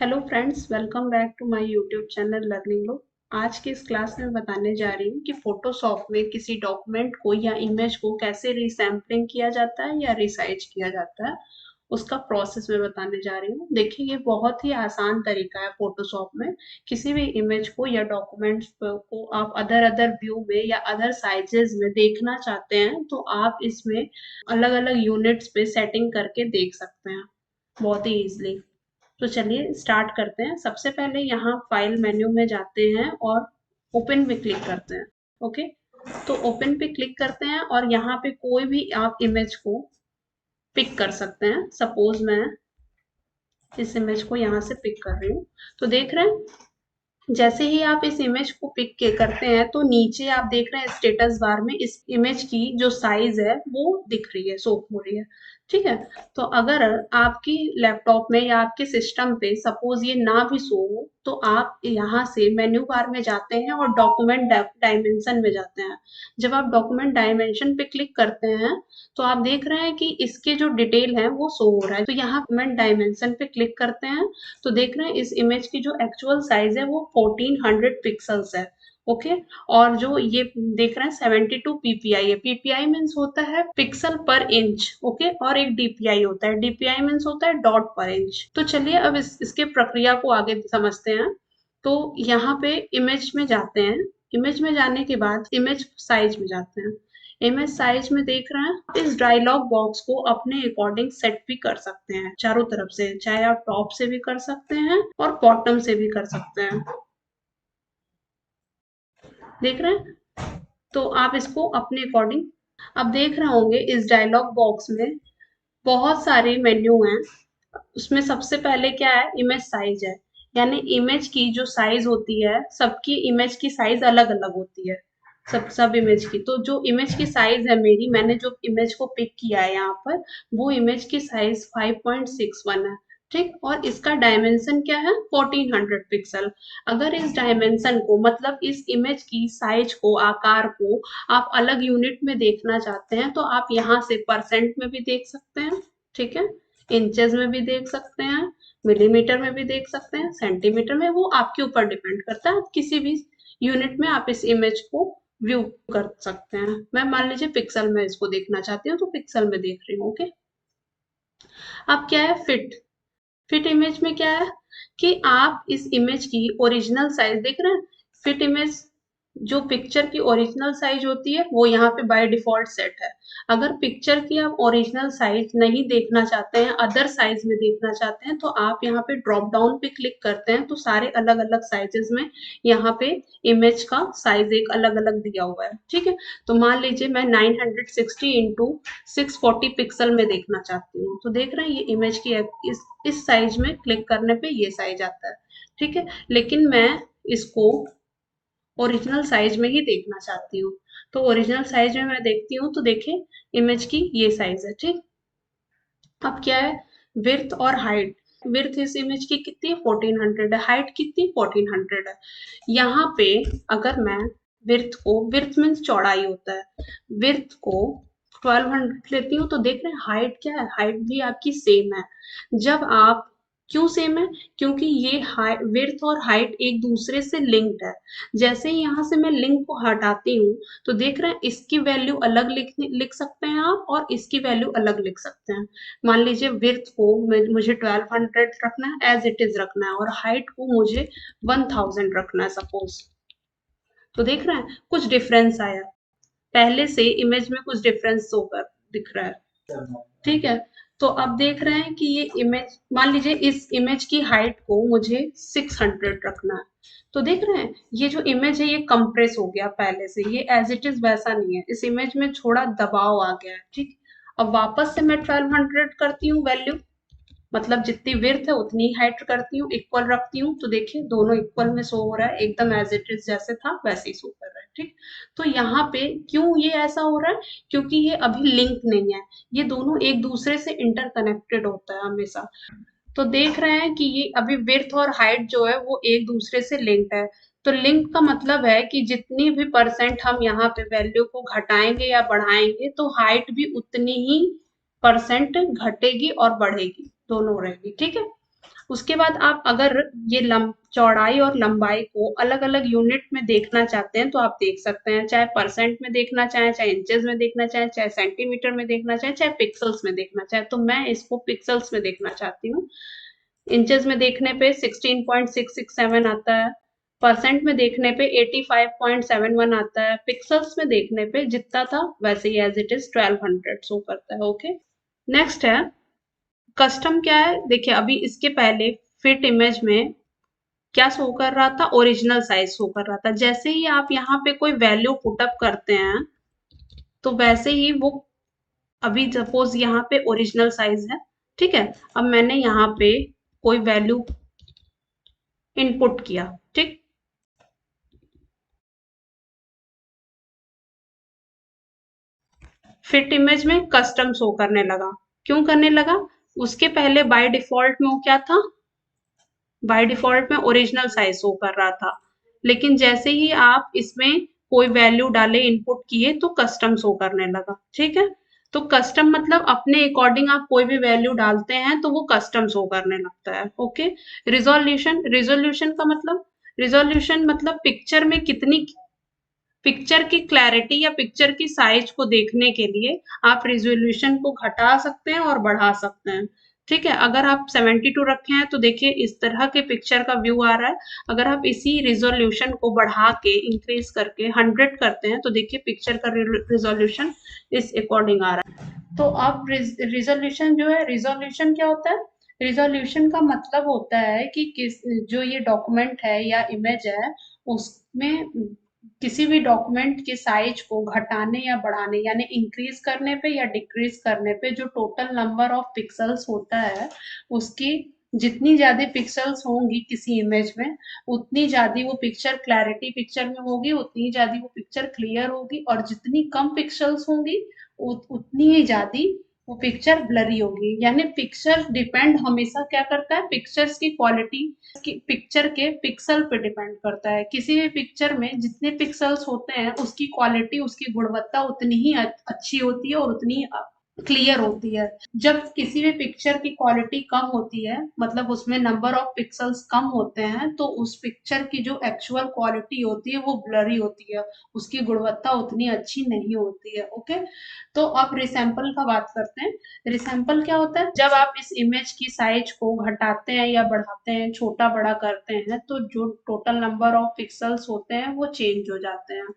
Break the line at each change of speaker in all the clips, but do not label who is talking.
Hello friends, welcome back to my YouTube channel learning लो। आज की इस क्लास में बताने जा रही हूँ कि फोटोशॉप में किसी डॉक्यूमेंट को या इमेज को कैसे रीसैम्पलिंग किया जाता है या रिसाइज किया जाता है। उसका प्रोसेस मैं बताने जा रही हूँ। देखिए, ये बहुत ही आसान तरीका है फोटोशॉप में। किसी भी इमेज को या डॉक्यूमेंट्स को आप अदर अदर व्यू में या अदर साइजेस में देखना चाहते हैं तो आप इसमें अलग अलग यूनिट्स पे सेटिंग करके देख सकते हैं बहुत ही ईजिली। तो चलिए स्टार्ट करते हैं। सबसे पहले यहाँ फाइल मेन्यू में जाते हैं और ओपन पे क्लिक करते हैं। ओके, तो ओपन पे क्लिक करते हैं और यहाँ पे कोई भी आप इमेज को पिक कर सकते हैं। सपोज मैं इस इमेज को यहाँ से पिक कर रही हूँ। तो देख रहे हैं, जैसे ही आप इस इमेज को पिक के करते हैं तो नीचे आप देख रहे हैं स्टेटस बार में इस इमेज की जो साइज है वो दिख रही है, शो हो रही है। ठीक है, तो अगर आपकी लैपटॉप में या आपके सिस्टम पे सपोज ये ना भी शो हो तो आप यहाँ से मेन्यू बार में जाते हैं और डॉक्यूमेंट डायमेंशन में जाते हैं। जब आप डॉक्यूमेंट डायमेंशन पे क्लिक करते हैं तो आप देख रहे हैं कि इसके जो डिटेल है वो शो हो रहा है। तो यहाँ डॉक्यूमेंट डायमेंशन पे क्लिक करते हैं तो देख रहे हैं इस इमेज की जो एक्चुअल साइज है वो 1400 पिक्सल्स है। ओके, और जो ये देख रहे हैं 72 पीपीआई है। पीपीआई मीन्स होता है पिक्सल पर इंच। ओके, और एक डीपीआई होता है। डीपीआई मीन्स होता है डॉट पर इंच। तो चलिए अब इसके प्रक्रिया को आगे समझते हैं। तो यहाँ पे इमेज में जाते हैं। इमेज में जाने के बाद इमेज साइज में जाते हैं। इमेज साइज में देख रहे हैं, इस डायलॉग बॉक्स को अपने अकॉर्डिंग सेट भी कर सकते हैं चारों तरफ से। चाहे आप टॉप से भी कर सकते हैं और बॉटम से भी कर सकते हैं। देख रहे हैं, तो आप इसको अपने अकॉर्डिंग अब देख रहे होंगे इस डायलॉग बॉक्स में बहुत सारे मेन्यू हैं। उसमें सबसे पहले क्या है, इमेज साइज है। यानी इमेज की जो साइज होती है, सबकी इमेज की साइज अलग अलग होती है। सब इमेज की, तो जो इमेज की साइज है मेरी, मैंने जो इमेज को पिक किया है यहाँ पर, वो इमेज की साइज 5.61 है। ठीक, और इसका डायमेंशन क्या है, 1400 पिक्सल। अगर इस डायमेंशन को मतलब इस इमेज की साइज को, आकार को आप अलग यूनिट में देखना चाहते हैं तो आप यहाँ से परसेंट में भी देख सकते हैं। ठीक है, इंचेस में भी देख सकते हैं, मिलीमीटर में भी देख सकते हैं, सेंटीमीटर में, वो आपके ऊपर डिपेंड करता है। आप किसी भी यूनिट में आप इस इमेज को व्यू कर सकते हैं। मैं मान लीजिए पिक्सल में इसको देखना चाहती हूँ तो पिक्सल में देख रही हूँ। ओके, अब क्या है, फिट। फिट इमेज में क्या है कि आप इस इमेज की ओरिजिनल साइज देख रहे हैं। फिट इमेज, जो पिक्चर की ओरिजिनल साइज होती है वो यहाँ पे बाय डिफॉल्ट सेट है। अगर पिक्चर की आप ओरिजिनल साइज नहीं देखना चाहते हैं, अदर साइज में देखना चाहते हैं, तो आप यहाँ पे ड्रॉप डाउन पे क्लिक करते हैं तो सारे अलग अलग साइजेस में यहाँ पे इमेज का साइज एक अलग अलग दिया हुआ है। ठीक है, तो मान लीजिए मैं 960 इंटू 640 पिक्सल में देखना चाहती हूँ। तो देख रहे हैं ये इमेज की इस साइज में क्लिक करने पे ये साइज आता है। ठीक है, लेकिन मैं इसको ओरिजिनल साइज में ही देखना चाहती हूँ। तो ओरिजिनल साइज में मैं देखती हूँ तो देखिए इमेज की ये साइज है। ठीक, अब क्या है, विड्थ और हाइट। विड्थ इस इमेज की कितनी है, 1400 है। हाइट कितनी, 1400 है। यहाँ पे अगर मैं विड्थ को, विड्थ मीन्स चौड़ाई होता है, विड्थ को 1200 लेती हूँ तो देख रहे हैं हाइट क्या है, हाइट भी आपकी सेम है। जब आप, क्यों सेम है, क्योंकि ये विड्थ और हाइट एक दूसरे से लिंक्ड है। जैसे ही यहाँ से मैं लिंक को हटाती हूँ तो देख रहे हैं इसकी वैल्यू अलग लिख सकते हैं आप और इसकी वैल्यू अलग लिख सकते हैं। मान लीजिए विड्थ को मुझे 1200 रखना है, एज इट इज रखना है, और हाइट को मुझे 1000 रखना है सपोज। तो देख रहे हैं कुछ डिफरेंस आया, पहले से इमेज में कुछ डिफरेंस होकर दिख रहा है। ठीक है, तो अब देख रहे हैं कि ये इमेज, मान लीजिए इस इमेज की हाइट को मुझे 600 रखना है। तो देख रहे हैं ये जो इमेज है ये कंप्रेस हो गया, पहले से ये एज इट इज वैसा नहीं है, इस इमेज में थोड़ा दबाव आ गया है। ठीक, अब वापस से मैं 1200 करती हूँ वैल्यू, मतलब जितनी विड्थ है उतनी हाइट करती हूँ, इक्वल रखती हूँ, तो देखिए दोनों इक्वल में शो हो रहा है, एकदम एज इट इज जैसे था वैसे ही शो कर रहा है। ठीक, तो यहाँ पे क्यों ये ऐसा हो रहा है, क्योंकि ये अभी लिंक नहीं है। ये दोनों एक दूसरे से इंटरकनेक्टेड होता है हमेशा। तो देख रहे हैं कि ये अभी विड्थ और हाइट जो है वो एक दूसरे से लिंक्ड है। तो लिंक का मतलब है कि जितनी भी परसेंट हम यहाँ पे वैल्यू को घटाएंगे या बढ़ाएंगे तो हाइट भी उतनी ही परसेंट घटेगी और बढ़ेगी, दोनों रहेगी। ठीक है, उसके बाद आप अगर ये चौड़ाई और लंबाई को अलग अलग यूनिट में देखना चाहते हैं तो आप देख सकते हैं, चाहे परसेंट में देखना चाहें, चाहे इंचेस में देखना चाहें, चाहे सेंटीमीटर में देखना चाहें, चाहे पिक्सल्स में देखना चाहें। तो मैं इसको पिक्सल्स में देखना चाहती हूँ। इंचेस में देखने पे 16.667 आता है, परसेंट में देखने पे 85.71 आता है, पिक्सल्स में देखने पे जितना था वैसे ही एज इट इज 1200 शो करता है। ओके, नेक्स्ट है कस्टम। क्या है देखिए, अभी इसके पहले फिट इमेज में क्या शो कर रहा था, ओरिजिनल साइज शो कर रहा था। जैसे ही आप यहाँ पे कोई वैल्यू पुटअप करते हैं तो वैसे ही वो, अभी सपोज यहाँ पे ओरिजिनल साइज है, ठीक है। अब मैंने यहाँ पे कोई वैल्यू इनपुट किया, ठीक, फिट इमेज में कस्टम शो करने लगा। क्यों करने लगा? उसके पहले बाय डिफॉल्ट में वो क्या था, बाय डिफॉल्ट में ओरिजिनल साइज शो कर रहा था, लेकिन जैसे ही आप इसमें कोई वैल्यू डाले, इनपुट किए, तो कस्टम शो करने लगा, ठीक है। तो कस्टम मतलब अपने अकॉर्डिंग आप कोई भी वैल्यू डालते हैं तो वो कस्टम शो करने लगता है। ओके, रिजोल्यूशन, रिजोल्यूशन मतलब पिक्चर में कितनी, पिक्चर की क्लैरिटी या पिक्चर की साइज को देखने के लिए आप रिजोल्यूशन को घटा सकते हैं और बढ़ा सकते हैं, ठीक है। अगर आप 72 रखे हैं तो देखिए इस तरह के पिक्चर का व्यू आ रहा है। अगर आप इसी रिजोल्यूशन को बढ़ा के, इंक्रीज करके 100 करते हैं तो देखिए पिक्चर का रिजोल्यूशन इस अकॉर्डिंग आ रहा है। तो अब रिजोल्यूशन जो है, रिजोल्यूशन क्या होता है? रिजोल्यूशन का मतलब होता है कि किस, जो ये डॉक्यूमेंट है या इमेज है, उसमें किसी भी डॉक्यूमेंट के साइज को घटाने या बढ़ाने, यानी इंक्रीज करने पे या डिक्रीज करने पे जो टोटल नंबर ऑफ पिक्सल्स होता है, उसकी जितनी ज्यादा पिक्सल्स होंगी किसी इमेज में, उतनी ज्यादा वो पिक्चर क्लैरिटी पिक्चर में होगी, उतनी ज्यादा वो पिक्चर क्लियर होगी, और जितनी कम पिक्सल्स होंगी उतनी ही ज्यादा वो पिक्चर ब्लरी होगी। यानी पिक्चर डिपेंड हमेशा क्या करता है, पिक्चर्स की क्वालिटी पिक्चर के पिक्सल पे डिपेंड करता है। किसी भी पिक्चर में जितने पिक्सल्स होते हैं उसकी क्वालिटी, उसकी गुणवत्ता उतनी ही अच्छी होती है और उतनी क्लियर होती है। जब किसी भी पिक्चर की क्वालिटी कम होती है, मतलब उसमें नंबर ऑफ पिक्सल्स कम होते हैं, तो उस पिक्चर की जो एक्चुअल क्वालिटी होती है वो ब्लरी होती है, उसकी गुणवत्ता उतनी अच्छी नहीं होती है। ओके, तो अब रिसैम्पल का बात करते हैं। रिसैम्पल क्या होता है? जब आप इस इमेज की साइज को घटाते हैं या बढ़ाते हैं, छोटा बड़ा करते हैं, तो जो टोटल नंबर ऑफ पिक्सल्स होते हैं वो चेंज हो जाते हैं।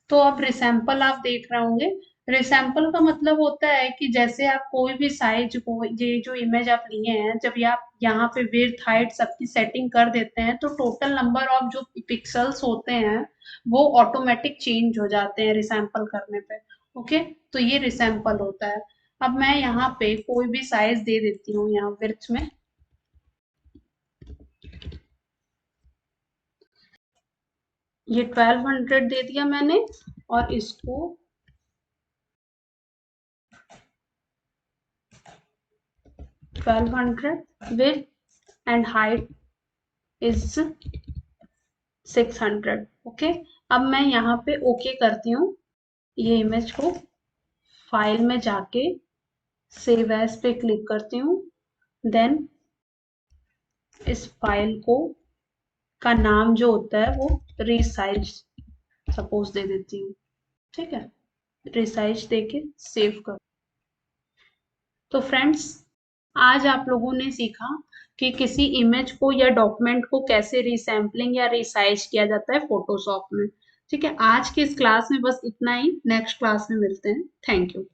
तो अब रिसैम्पल आप देख रहे होंगे। रिसैम्पल का मतलब होता है कि जैसे आप कोई भी साइज को, ये जो इमेज आप लिए हैं, जब ये आप यहाँ पे विड्थ हाइट सबकी सेटिंग कर देते हैं तो टोटल नंबर ऑफ जो पिक्सल्स होते हैं वो ऑटोमेटिक चेंज हो जाते हैं रिसैम्पल करने पे। ओके, तो ये रिसैम्पल होता है। अब मैं यहाँ पे कोई भी साइज दे देती हूँ, यहाँ विड्थ में ये 1200 दे दिया मैंने, और इसको 1200 width and height is 600। Okay, अब मैं यहाँ पे ओके करती हूँ। ये इमेज को फाइल में जाके सेव एज पे क्लिक करती हूँ, देन इस फाइल को का नाम जो होता है वो रिसाइज सपोज दे देती हूँ, ठीक है। रिसाइज देके सेव कर। तो फ्रेंड्स, आज आप लोगों ने सीखा कि किसी इमेज को या डॉक्यूमेंट को कैसे रीसैम्पलिंग या रिसाइज किया जाता है फोटोशॉप में, ठीक है। आज की इस क्लास में बस इतना ही, नेक्स्ट क्लास में मिलते हैं। Thank you.